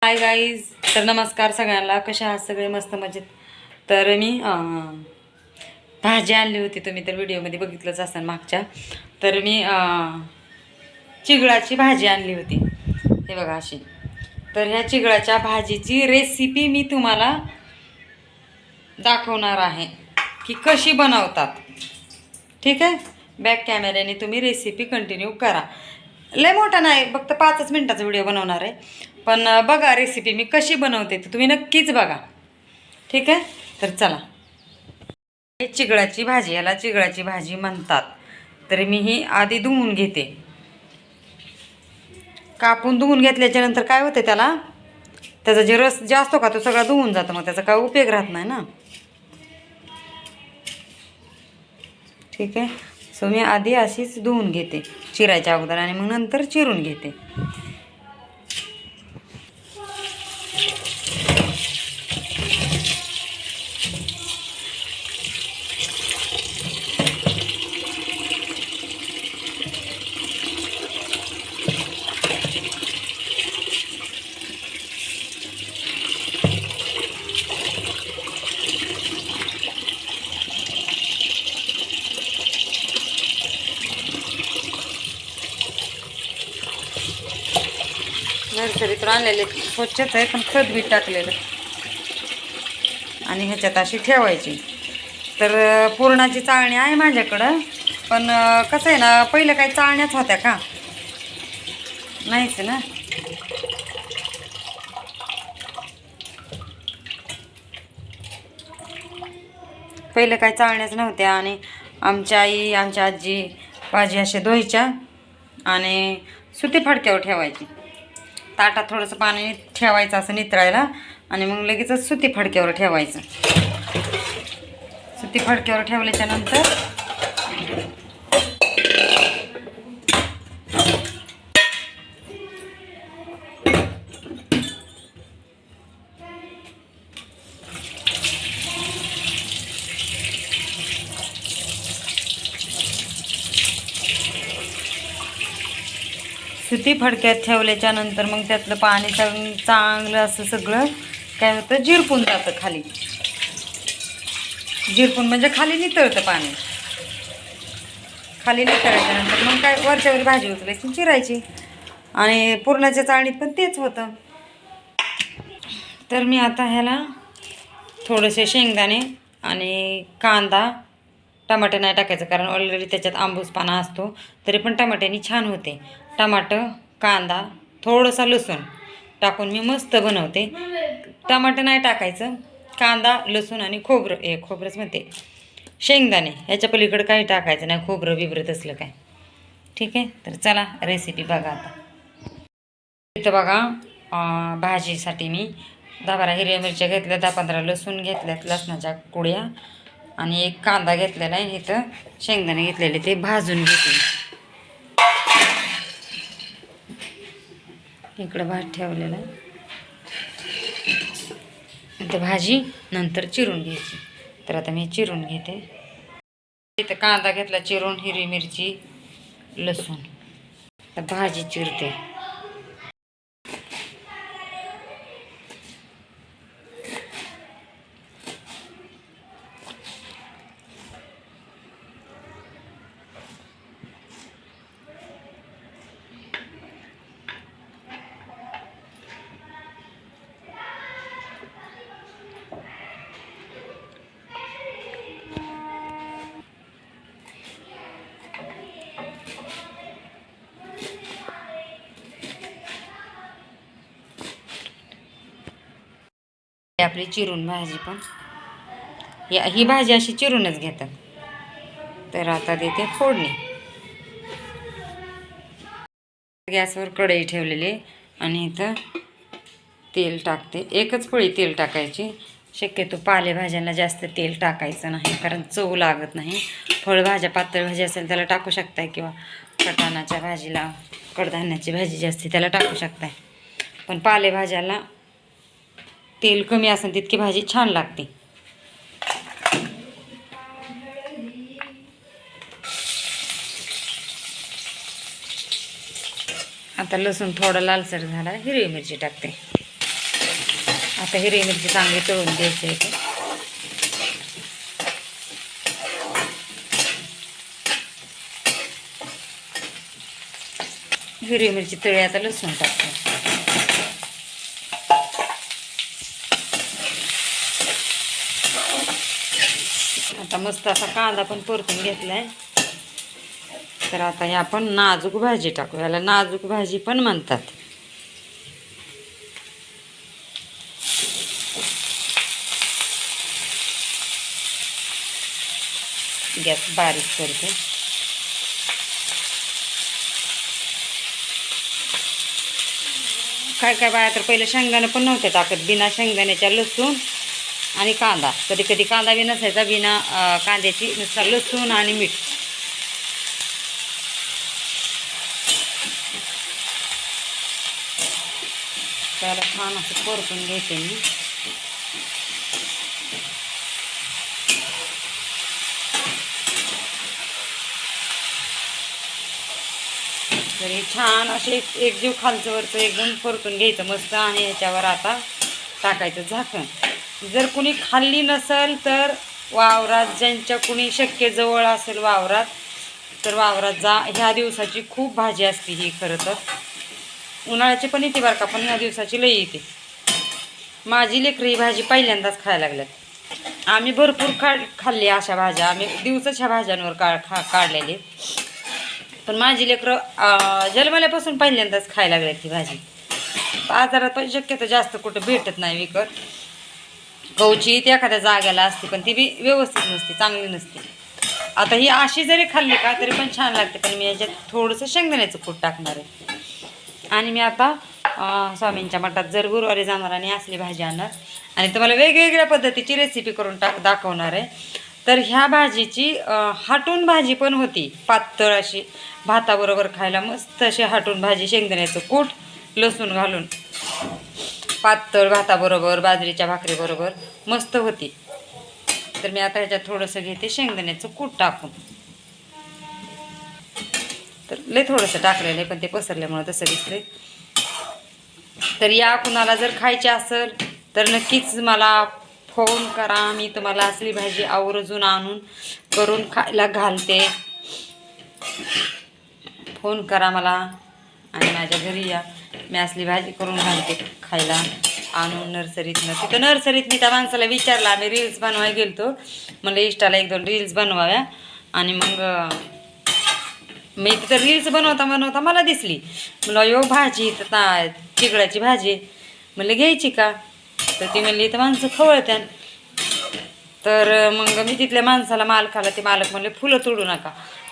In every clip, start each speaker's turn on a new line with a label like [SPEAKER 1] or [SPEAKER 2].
[SPEAKER 1] Hi guys, तर नमस्कार सगळ्यांना. कशा आहात सगळे? मस्त मजेत. तर मी भाजी आणली होती, तुम्ही तर व्हिडिओमध्ये बघितलंच असाल मागच्या. तर मी चिगळाची भाजी आणली होती, हे बघा अशी. तर ह्या चिगळाच्या भाजीची रेसिपी मी तुम्हाला दाखवणार आहे की कशी बनवतात. ठीक आहे, बॅक कॅमेऱ्याने तुम्ही रेसिपी कंटिन्यू करा. लय मोठा नाही, फक्त 5 मिनिटाचा व्हिडिओ बनवणार आहे, पण बघा रेसिपी मी कशी बनवते ते तुम्ही नक्कीच बघा. ठीक आहे, तर चला. हे चिगळाची भाजी, याला चिगळाची भाजी म्हणतात. तर मी ही आधी धुवून घेते. कापून धुवून घेतल्याच्या नंतर काय होते, त्याचा जे रस जे असतो का तो सगळा धुवून जातो, मग त्याचा काय उपयोग राहत नाही ना. ठीक आहे, सो मी आधी अशीच धुवून घेते चिरायच्या अगोदर, आणि मग नंतर चिरून घेते. नर्सरीतून आणलेले स्वच्छच आहे, पण खत बी टाकलेलं. आणि ह्याच्यात अशी ठेवायची. तर पुरणाची चाळणी आहे माझ्याकडं, पण कसं आहे ना, पहिलं काही चाळण्याच होत्या का? नाहीच ना. पहिलं काही चाळण्याच नव्हत्या, आणि आमच्या आई, आमच्या आजी भाजी असे धुवायच्या आणि सुती फडक्यावर ठेवायची. ताटात थोडंसं पाणी ठेवायचं असं नितळायला, आणि मग लगेचच सुती फडक्यावर ठेवायचं. सुती फडक्यावर ठेवल्याच्या नंतर सुती फडक्यात ठेवल्याच्या नंतर मग त्यातलं पाणी चांगलं असं सगळं काय होतं, जिरपून जातं खाली. जिरपून म्हणजे खाली नितळतं पाणी. खाली नितळल्यानंतर मग काय वरच्यावर भाजी उचलायची, चिरायची. आणि पुरणाच्या चाळणीत पण तेच होतं. तर मी आता ह्याला थोडेसे शेंगदाणे आणि कांदा, टमाटे नाही टाकायचं कारण ऑलरेडी त्याच्यात आंबूसपाना असतो, तरी पण टमाट्यानी छान होते. टमाटर, कांदा, थोडंसं लसूण टाकून मी मस्त बनवते. टमाटर नाही टाकायचं, कांदा, लसूण आणि खोबरंच म्हणते, शेंगदाणे, ह्याच्या पलीकडे काही टाकायचं नाही, खोबरं बिबरं असलं काय. ठीक आहे, तर चला रेसिपी बघा आता. इथं बघा, भाजीसाठी मी 10-12 हिरव्या मिरच्या घेतल्या, 10-15 लसूण घेतल्यात, लसणाच्या कुड्या, आणि एक कांदा घेतलेला आहे. इथं शेंगदाणे घेतलेले, ते भाजून घेते. इकडं भात ठेवलेला आहे. इथं भाजी नंतर चिरून घ्यायची. तर आता मी चिरून घेते. इथं कांदा घेतला चिरून, हिरवी मिरची, लसूण. तर भाजी चिरते. आपली चिरून भाजी पण, ही भाजी अशी चिरूनच घेतात. तर आता देते फोडणी. गॅसवर कढई ठेवलेली, आणि इथं तेल टाकते. एकच पळी तेल टाकायची. शक्यतो पालेभाज्यांना जास्त तेल टाकायचं नाही, कारण चव लागत नाही. फळभाज्या, पातळ भाजी असेल त्याला टाकू शकताय, किंवा कटाणाच्या भाजीला, कडधान्याची भाजी जास्ती त्याला टाकू शकताय. पण पालेभाज्याला तेल कमी असेल तितकी भाजी छान लागते. आता लसूण थोडा लालसर झाला, हिरवी मिरची टाकते. आता हिरवी मिरची चांगली तळून घ्यायची आहे. हिरवी मिरची तळी आता लसूण टाकतो. आता मस्त असा कांदा पण परतून घेतलाय. तर आता हे आपण नाजूक भाजी टाकू. याला नाजूक भाजी पण म्हणतात. गॅस बारीक करते. काय काय बाया तर पहिले शेंगदाणे पण नव्हते टाकत. बिना शेंगदाण्याच्या लसूण आणि कांदा. कधी कधी कांदा बी नसायचा. बिना कांद्याची नुसता लसूण आणि मीठ. त्याला छान असं परतून घ्यायचे मी. तर हे छान असे एक जीव खालचं वरचं एकदम परतून घ्यायचं मस्त. आणि ह्याच्यावर आता टाकायचं झाकण. जर कुणी खाल्ली नसेल तर वावरात ज्यांच्या कुणी शक्य जवळ असेल वावरात तर वावरात जा. ह्या दिवसाची खूप भाजी असते ही. खरं तर उन्हाळ्याची पण येते बरं का, पण ह्या दिवसाची लई येते. माझी लेकरं ही भाजी पहिल्यांदाच खायला लागल्यात. आम्ही भरपूर खाल्ली अशा भाज्या. आम्ही दिवसाच्या भाज्यांवर काढलेली. पण माझी लेकरं जन्मल्यापासून पहिल्यांदाच खायला लागल्यात ती भाजी. बाजारात पण शक्यतो जास्त कुठं भेटत नाही विकत. कवची ती एखाद्या जाग्याला असते पण ती बी व्यवस्थित नसते, चांगली नसते. आता ही अशी जरी खाल्ली का तरी पण छान लागते. पण मी याच्यात थोडंसं शेंगदाण्याचं कूट टाकणार आहे. आणि मी आता स्वामींच्या मठात जर गुरुवारी जाणार आणि असली भाजी आणणार आणि तुम्हाला वेगवेगळ्या पद्धतीची रेसिपी करून दाखवणार आहे. तर ह्या भाजीची हाटून भाजी पण होती. पातळ अशी भाताबरोबर खायला मस्त अशी हाटून भाजी. शेंगदाण्याचं कूट लसूण घालून पातळ भाताबरोबर बाजरीच्या भाकरीबरोबर मस्त होती. तर मी आता ह्याच्यात थोडंसं घेते शेंगदाण्याचं कूट टाकून. तर लय थोडंसं टाकलेलं आहे पण ते पसरल्यामुळं तसं दिसतंय. तर या कुणाला जर खायची असेल तर नक्कीच मला फोन करा. मी तुम्हाला असली भाजी आवर्जून आणून करून खायला घालते. फोन करा मला आणि माझ्या घरी या. मी असली भाजी करून घालते खायला आणून नर्सरीतनं. तिथं नर्सरीत मी त्या माणसाला विचारलं. आम्ही रील्स बनवायला गेलतो. म्हणलं इंस्टाला 1-2 रील्स बनवाव्या. आणि मग मी तिथं रील्स बनवता मला दिसली. म्हणलं यो भाजी तर चिगळाची भाजी. म्हणलं घ्यायची का? तर ती म्हणली इथं माणसं खवळत्यान. तर मग मी तिथल्या माणसाला मालकाला ते मालक म्हणले फुलं तोडू नका,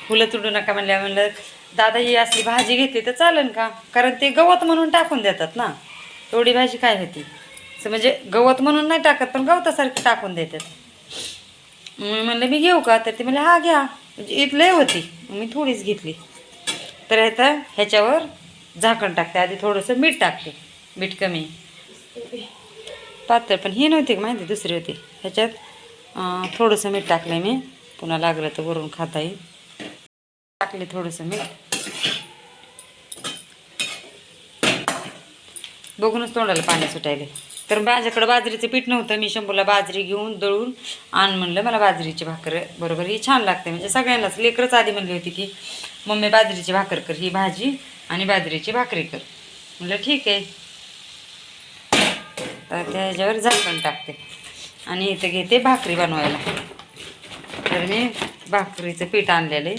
[SPEAKER 1] फुलं तोडू नका म्हणलं दादा ही असली भाजी घेतली तर चालेल का? कारण ते गवत म्हणून टाकून देतात ना. एवढी भाजी काय होती असं म्हणजे गवत म्हणून नाही टाकत पण गवतासारखी टाकून देतात. म्हणलं मी घेऊ का? तर ते म्हणले हा घ्या. म्हणजे इथलंही होती मी थोडीच घेतली. तर आता ह्याच्यावर झाकण टाकते. आधी थोडंसं मीठ टाकते. मीठ कमी पातळ पण ही नव्हती माहिती दुसरी होती. ह्याच्यात थोडंसं मीठ टाकलं मी. पुन्हा लागलं तर वरून खाता येईल. टाकले थोडंसं मीठ. बघूनच तोंडाला पाणी सुटायले. तर माझ्याकडं बाजरीचं पीठ नव्हतं. मी शंभूला बाजरी घेऊन दळून आण म्हणलं. मला बाजरीची भाकर बरोबर ही छान लागते. म्हणजे सगळ्यांनाच. लेकरच आधी म्हणली होती की मम्मी बाजरीची भाकर कर, ही भाजी आणि बाजरीची भाकरी कर. म्हणलं ठीक आहे. तर त्याच्यावर झाकण टाकते आणि इथं घेते भाकरी बनवायला. तर मी भाकरीचं पीठ आणलेलं आहे.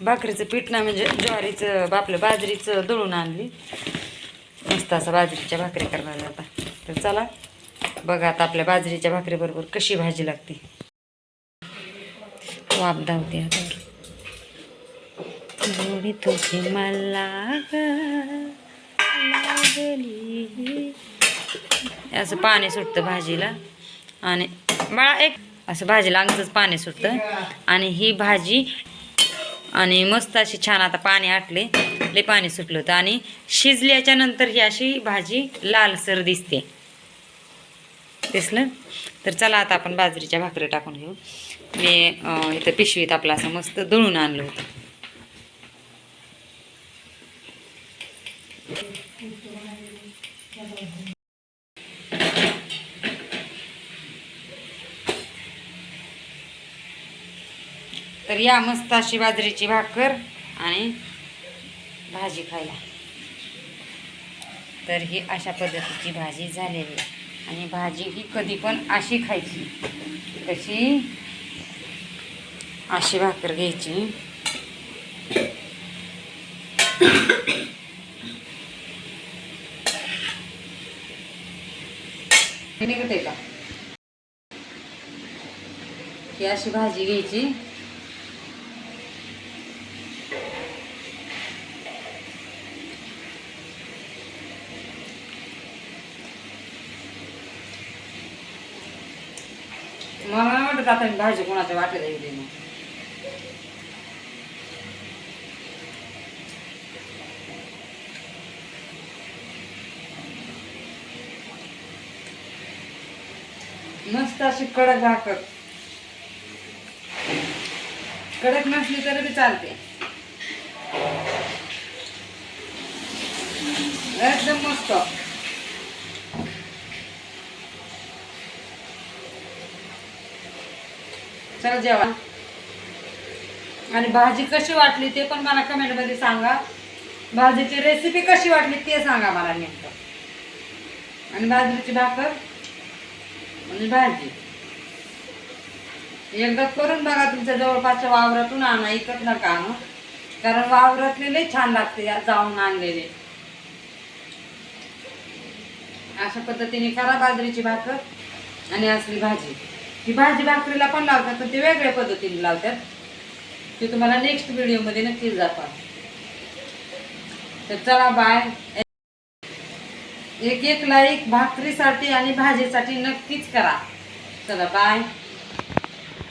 [SPEAKER 1] भाकरीचं पीठ ना म्हणजे ज्वारीचं आपलं बाजरीचं दळून आणली. मस्त असं बाजरीच्या भाकरी करणार आता. तर चला बघा आता आपल्या बाजरीच्या भाकरीबरोबर कशी भाजी लागते. वाफ धावते हातावर. थोडी तुझी मला लागली. असं पाणी सुटतं भाजीला. आणि बाळा एक असं भाजीला अंगच पाणी सुटतं. आणि ही भाजी आणि मस्त अशी छान आता पाणी आटले. लय पाणी सुटलं होतं. आणि शिजल्याच्या नंतर ही अशी भाजी लालसर दिसते. दिसलं? तर चला आता आपण बाजरीच्या भाकरी टाकून घेऊ. मी इथं पिशवीत आपलं असं मस्त दळून आणलं होतं. तर या मस्त अशी बाजरीची भाकर आणि भाजी खायला. तर ही अशा पद्धतीची भाजी झालेली आहे. आणि भाजी ही कधी पण अशी खायची. कशी? अशी भाकर घ्यायची. निघते का? ही अशी भाजी घ्यायची. मला नाही वाटत आता मी भाजी कोणाच्या वाटेला गेली मग. मस्त अशी कडक भाकर. कडक नसली तरी बी चालते. एकदम मस्त. चला जेवा. आणि भाजी कशी वाटली ते पण मला कमेंटमध्ये सांगा. भाजीची रेसिपी कशी वाटली ते सांगा मला नेमकं. आणि बाजरीची भाकर आणि भाजी एकदा करून बघा. तुमच्या जवळपासच्या वावरातून आणा, इकत नका आणू. कारण वावरातले लई छान लागते जाऊन आणलेले. अशा पद्धतीने करा बाजरीची भाकर आणि असली भाजी. ही भाजी भाकरीला पण लावतात पण ते वेगळ्या पद्धतीने लावतात. ते तुम्हाला नेक्स्ट व्हिडिओमध्ये नक्कीच दाखवा. तर चला बाय. एक लाईक भाकरीसाठी आणि भाजीसाठी नक्कीच करा. चला बाय.